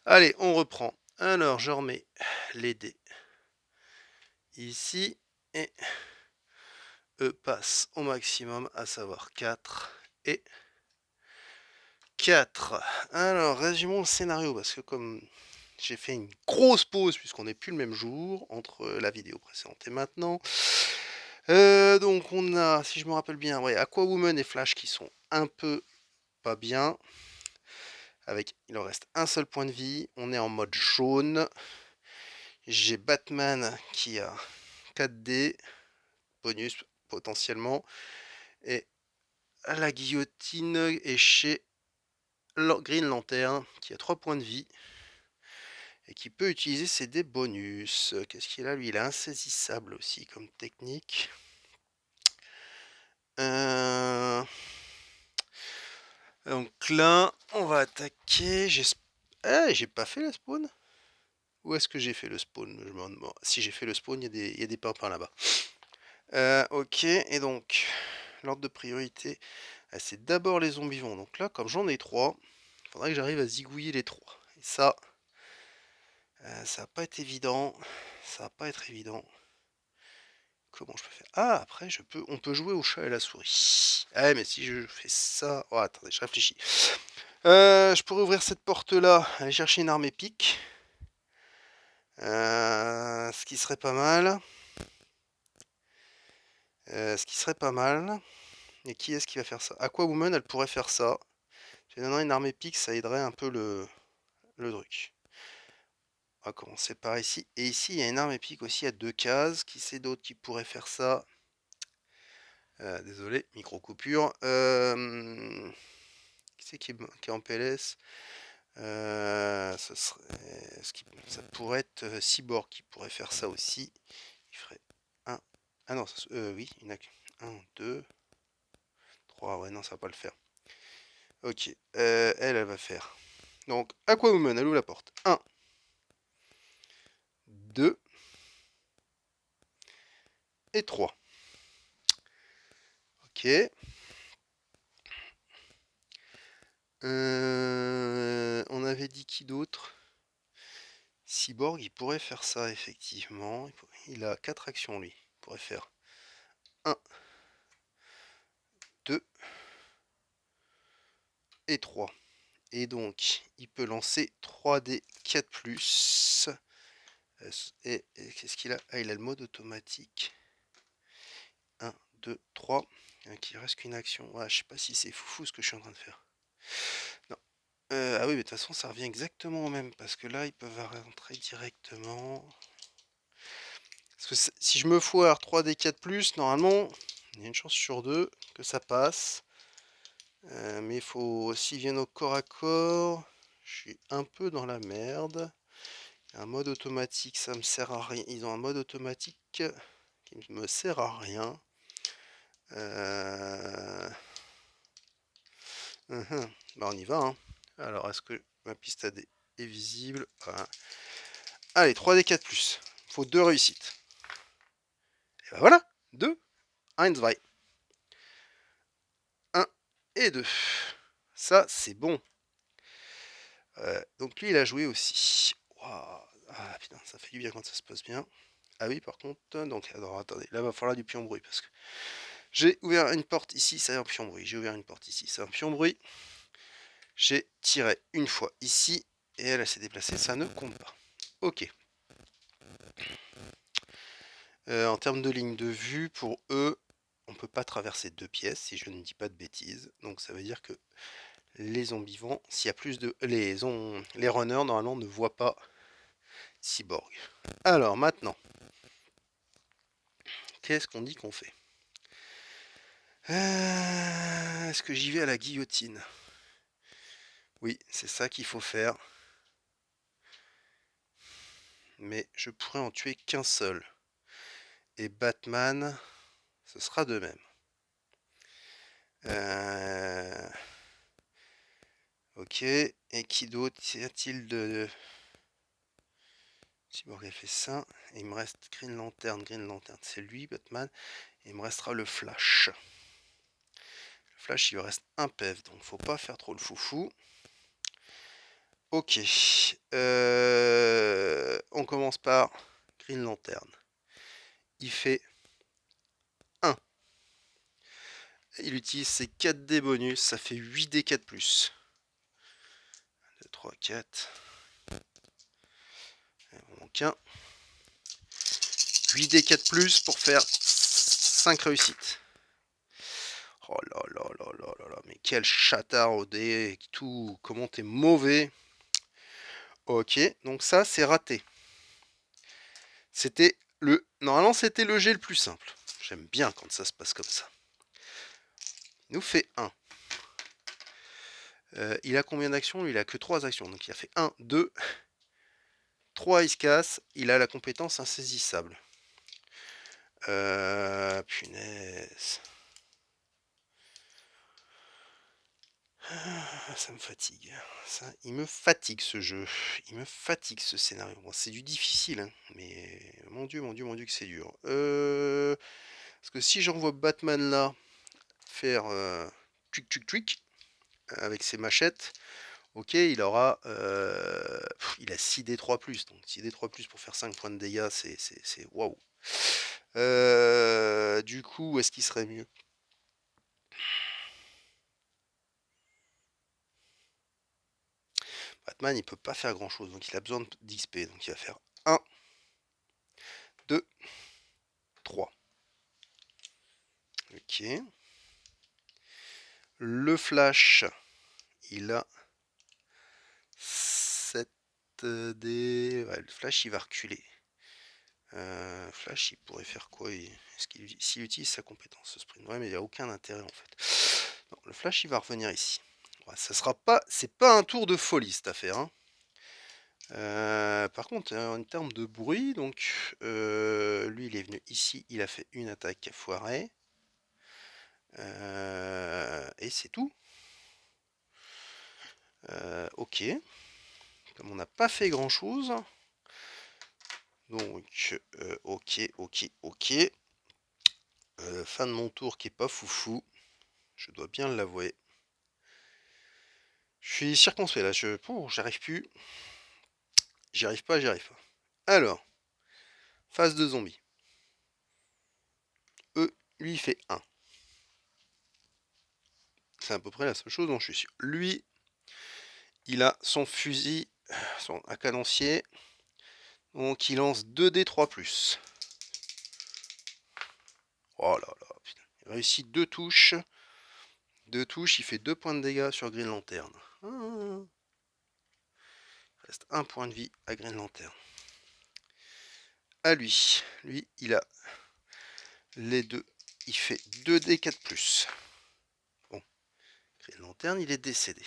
Allez, on reprend. Alors, je remets les dés ici et E passe au maximum, à savoir 4 et 4. Alors, résumons le scénario, parce que comme j'ai fait une grosse pause, puisqu'on n'est plus le même jour, entre la vidéo précédente et maintenant. Donc on a, si je me rappelle bien, ouais, Aquawoman et Flash qui sont un peu pas bien. Il leur reste un seul point de vie. On est en mode jaune. J'ai Batman qui a 4D, bonus potentiellement. Et la guillotine est chez Green Lantern qui a 3 points de vie. Et qui peut utiliser ses dés bonus. Qu'est-ce qu'il a lui? Il est insaisissable aussi comme technique. Donc là, on va attaquer. J'ai pas fait le spawn? Où est-ce que j'ai fait le spawn? Je me demande. Si j'ai fait le spawn, il y a des pimpins là-bas. Ok, et donc, l'ordre de priorité, c'est d'abord les zombies vivants. Donc là, comme j'en ai 3, il faudra que j'arrive à zigouiller les 3. Et ça va pas être évident. Ça va pas être évident. Comment je peux faire? Ah, après, on peut jouer au chat et la souris. Ah, mais si je fais ça... Oh, attendez, je réfléchis. Je pourrais ouvrir cette porte-là, aller chercher une arme épique. Ce qui serait pas mal. Et qui est-ce qui va faire ça? Aquawoman, elle pourrait faire ça. Si elle donnerait une arme épique, ça aiderait un peu le truc. On va commencer par ici. Et ici, il y a une arme épique aussi à 2 cases. Qui c'est d'autre qui pourrait faire ça? Désolé, micro-coupure. Qui c'est qui est en PLS? Ça pourrait être Cyborg qui pourrait faire ça aussi. Il ferait un. Ah non, oui, il n'a que 1, 2, 3. Ouais, non, ça va pas le faire. Ok, elle va faire. Donc, Aquawoman, elle ouvre la porte. 1, 2 et 3. Ok. On avait dit qui d'autre? Cyborg, il pourrait faire ça, effectivement. Il a 4 actions, lui. Il pourrait faire 1, 2 et 3. Et donc, il peut lancer 3D 4+. Et qu'est-ce qu'il a? Ah, il a le mode automatique. 1, 2, 3. Il reste qu'une action. Ouais, je sais pas si c'est foufou ce que je suis en train de faire. Non. Ah oui, mais de toute façon, ça revient exactement au même. Parce que là, ils peuvent rentrer directement. Parce que si je me foire 3D 4+, normalement, il y a une chance sur 2 que ça passe. Mais il faut, s'ils viennent au corps à corps, je suis un peu dans la merde. Un mode automatique, ça me sert à rien. Ils ont un mode automatique qui me sert à rien. Bah on y va, hein. Alors, est-ce que ma piste AD est visible? Voilà. Allez, 3D 4+. Il faut 2 réussites. Et bah voilà, 2. 1, 2. 1 et 2. Ça, c'est bon. Donc lui, il a joué aussi. Wow. Ah putain, ça fait du bien quand ça se passe bien. Ah oui, par contre, donc, alors attendez, là, il va falloir du pion bruit parce que j'ai ouvert une porte ici, c'est un pion bruit. J'ai ouvert une porte ici, c'est un pion bruit. J'ai tiré une fois ici et elle s'est déplacée, ça ne compte pas. Ok. En termes de ligne de vue, pour eux, on peut pas traverser 2 pièces si je ne dis pas de bêtises. Donc ça veut dire que les zombivants, s'il y a plus de... Les runners, normalement, ne voient pas Cyborg. Alors maintenant, qu'est-ce qu'on dit qu'on fait? Est-ce que j'y vais à la guillotine? Oui, c'est ça qu'il faut faire. Mais je pourrais en tuer qu'un seul. Et Batman, ce sera de même. Ok, et qui d'autre y a-t-il de... Cyborg a fait ça, et il me reste Green Lantern, c'est lui, Batman, et il me restera le Flash. Le Flash, il lui reste un PEV, donc faut pas faire trop le foufou. Ok. On commence par Green Lantern. Il fait 1. Il utilise ses 4D bonus, ça fait 8D 4+. 2, 3, 4. Il en manque un. 8D 4+, pour faire 5 réussites. Oh là là là là là là, mais quel chatard au dé, tout, comment t'es mauvais. Ok, donc ça c'est raté. C'était Normalement c'était le jet le plus simple. J'aime bien quand ça se passe comme ça. Il nous fait 1. Il a combien d'actions? Lui, il a que 3 actions. Donc il a fait 1, 2, 3, il se casse. Il a la compétence insaisissable. Punaise. Ça me fatigue. Il me fatigue ce jeu. Il me fatigue ce scénario. Bon, c'est du difficile, hein, mais mon dieu, mon dieu, mon dieu que c'est dur. Parce que si j'envoie Batman là faire tuc tuc tuc avec ses machettes, ok, il aura il a 6D3+, donc 6D3+, pour faire 5 points de dégâts, c'est waouh. Du coup, est-ce qu'il serait mieux? Batman, il peut pas faire grand chose, donc il a besoin d'XP, donc il va faire 1, 2, 3. Ok. Le Flash, il a 7D. Ouais, le Flash, il va reculer. Flash, il pourrait faire quoi? S'il utilise sa compétence, ce sprint? Ouais, mais il n'y a aucun intérêt en fait. Non, le Flash, il va revenir ici. Ouais, ça sera pas, c'est pas un tour de folie cette affaire, hein. Par contre, en termes de bruit, donc lui, il est venu ici, il a fait une attaque foirée. Et c'est tout. Ok. Comme on n'a pas fait grand chose. Donc, ok, ok, ok. Fin de mon tour qui est pas foufou. Je dois bien l'avouer. Je suis circonspect là, j'arrive plus. J'y arrive pas, j'y arrive pas. Alors, phase de zombie. Lui, il fait 1. C'est à peu près la seule chose dont je suis sûr. Lui, il a son fusil à canoncier. Donc, il lance 2D 3+. Oh là là, putain. Il réussit 2 touches. 2 touches, il fait 2 points de dégâts sur Green Lantern. Il reste 1 point de vie à Green Lantern. À lui. Lui, il a les deux. Il fait 2D 4+. Bon. Green Lantern, il est décédé.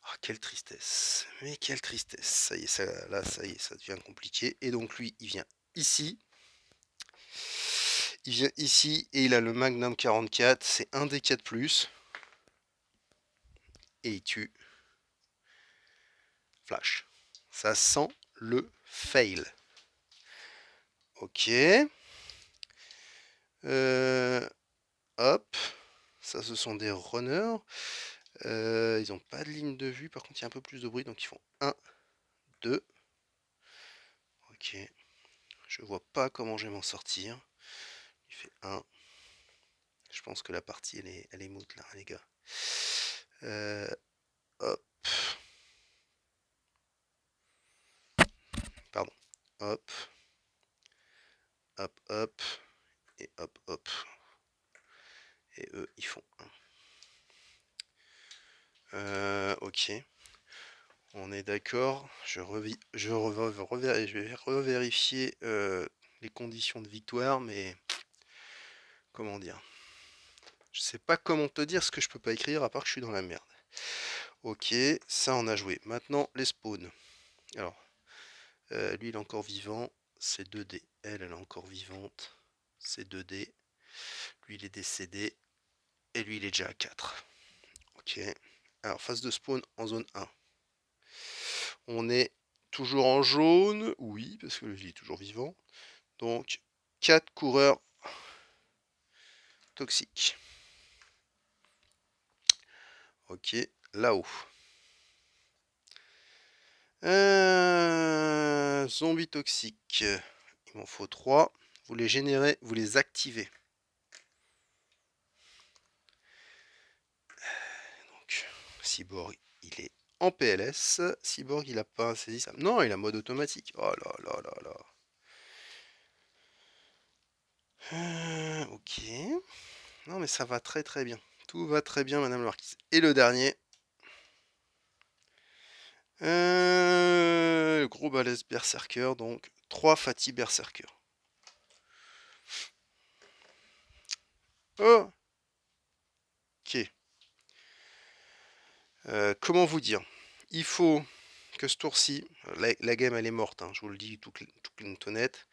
Oh, quelle tristesse. Mais quelle tristesse. Ça y est, là, ça y est, ça devient compliqué. Et donc lui, il vient ici. Il vient ici et il a le Magnum 44. C'est un des 4+. Et il tue Flash. Ça sent le fail. Ok. Hop. Ça, ce sont des runners. Ils n'ont pas de ligne de vue. Par contre, il y a un peu plus de bruit. Donc, ils font 1, 2. Ok. Je vois pas comment je vais m'en sortir. Il fait 1. Je pense que la partie, elle est moute, là, les gars. Hop. Pardon. Hop. Hop, hop. Et hop, hop. Et eux, ils font 1. Ok. On est d'accord. Je vais revérifier les conditions de victoire, mais comment dire? Je sais pas comment te dire ce que je peux pas écrire à part que je suis dans la merde. Ok, ça on a joué. Maintenant les spawns. Alors, lui il est encore vivant, c'est 2D. Elle est encore vivante, c'est 2D. Lui il est décédé et lui il est déjà à 4. Ok. Alors phase de spawn en zone 1. On est toujours en jaune, oui, parce que lui il est toujours vivant. Donc 4 coureurs toxiques. Ok, là-haut. Zombies toxiques. Il m'en faut 3. Vous les générez, vous les activez. Donc, Cyborg, il est en PLS. Cyborg, il a pas saisi ça. Non, il a mode automatique. Oh là là là là. Ok. Non, mais ça va très très bien. Tout va très bien, Madame la Marquise. Et le dernier. Gros balèze berserker, donc 3 Fatih berserker. Oh, ok. Comment vous dire? Il faut que ce tour-ci, la game elle est morte, hein, je vous le dis tout honnête.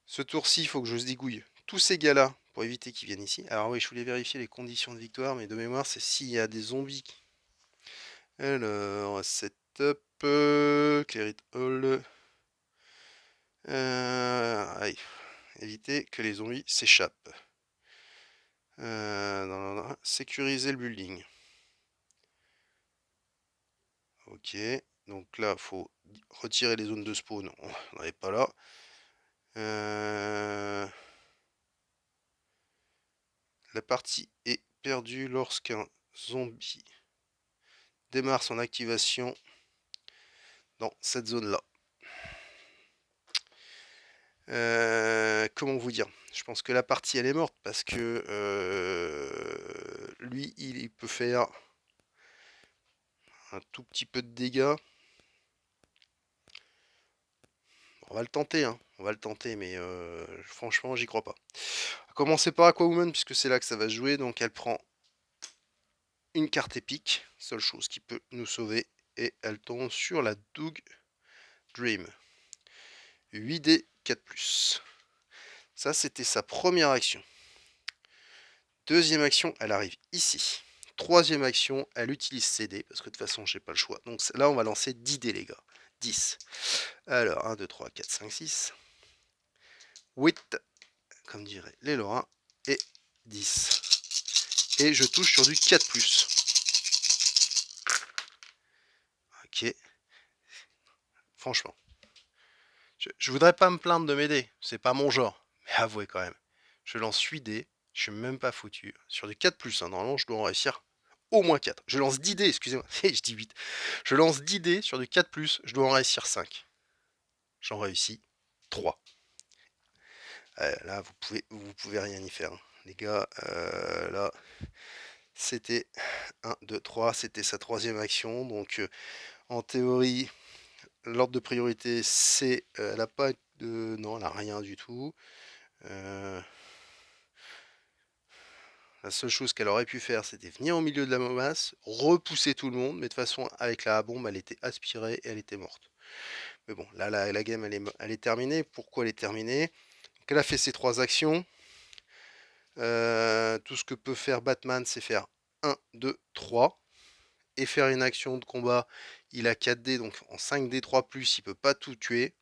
Ce tour-ci, il faut que je zigouille tous ces gars-là pour éviter qu'ils viennent ici. Alors oui, je voulais vérifier les conditions de victoire, mais de mémoire, c'est s'il y a des zombies. Alors, setup, clear it all. Aïe, éviter que les zombies s'échappent. Sécuriser le building. Ok, donc là, faut retirer les zones de spawn. On n'en est pas là. La partie est perdue lorsqu'un zombie démarre son activation dans cette zone-là. Comment vous dire? Je pense que la partie elle est morte parce que lui il peut faire un tout petit peu de dégâts. On va le tenter, hein. On va le tenter, mais franchement j'y crois pas. On va commencer par Aquawoman puisque c'est là que ça va se jouer. Donc elle prend une carte épique, seule chose qui peut nous sauver, et elle tombe sur la Doug Dream. 8D 4+. Ça c'était sa première action. Deuxième action, elle arrive ici. Troisième action, elle utilise CD, parce que de toute façon, j'ai pas le choix. Donc là, on va lancer 10 dés, les gars. 10. Alors, 1, 2, 3, 4, 5, 6. 8, comme diraient les Lorrains. Et 10. Et je touche sur du 4+. Ok. Franchement. Je voudrais pas me plaindre de mes dés. C'est pas mon genre. Mais avouez quand même. Je lance 8 dés. Je suis même pas foutu. Sur du 4+, hein, normalement, je dois en réussir au moins 4. Je lance 10 dés, excusez-moi. Je dis 8. Je lance 10 dés sur du 4+, je dois en réussir 5. J'en réussis 3. Là, vous pouvez rien y faire, hein. Les gars, là, c'était 1, 2, 3. C'était sa troisième action. Donc, en théorie, l'ordre de priorité, c'est... elle a pas de... Non, elle a rien du tout. La seule chose qu'elle aurait pu faire, c'était venir au milieu de la masse, repousser tout le monde, mais de toute façon, avec la bombe, elle était aspirée et elle était morte. Mais bon, là, la game, elle est terminée. Pourquoi elle est terminée? Donc, elle a fait ses 3 actions. Tout ce que peut faire Batman, c'est faire 1, 2, 3. Et faire une action de combat. Il a 4D, donc en 5D 3+, il peut pas tout tuer.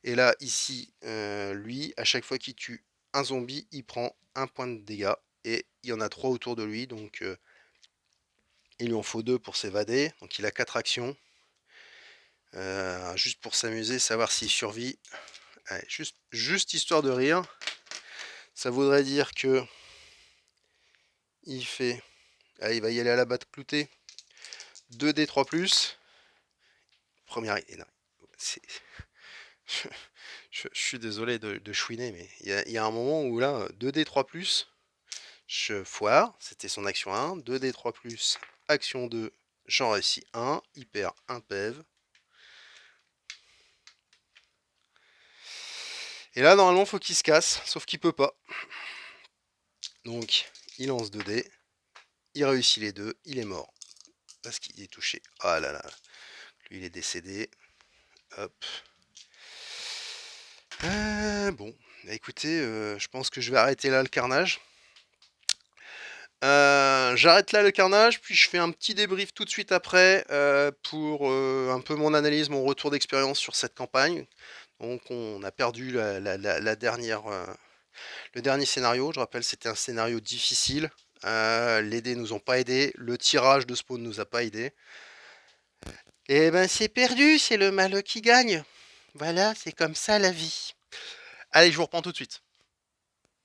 Et là, ici, lui, à chaque fois qu'il tue un zombie, il prend un point de dégâts. Et il y en a 3 autour de lui, donc il lui en faut 2 pour s'évader. Donc il a 4 actions. Juste pour s'amuser, savoir s'il survit. Allez, juste histoire de rire. Ça voudrait dire que il fait... Allez, il va y aller à la batte cloutée. 2D 3+. Première... Non, je, je suis désolé de chouiner, mais il y a un moment où là, 2D 3+, je foire. C'était son action 1. 2D 3+, action 2, j'en réussis 1. Il perd 1 PEV. Et là, normalement, faut qu'il se casse, sauf qu'il peut pas. Donc, il lance 2D. Il réussit les deux. Il est mort. Parce qu'il est touché. Ah là là. Lui, il est décédé. Hop. Bon. Écoutez, je pense que je vais arrêter là le carnage. J'arrête là le carnage, puis je fais un petit débrief tout de suite après pour un peu mon analyse, mon retour d'expérience sur cette campagne. Donc on a perdu la dernière, le dernier scénario. Je rappelle, c'était un scénario difficile. Les dés nous ont pas aidés. Le tirage de spawn nous a pas aidé. Eh ben, c'est perdu, c'est le malheur qui gagne. Voilà, c'est comme ça la vie. Allez, je vous reprends tout de suite.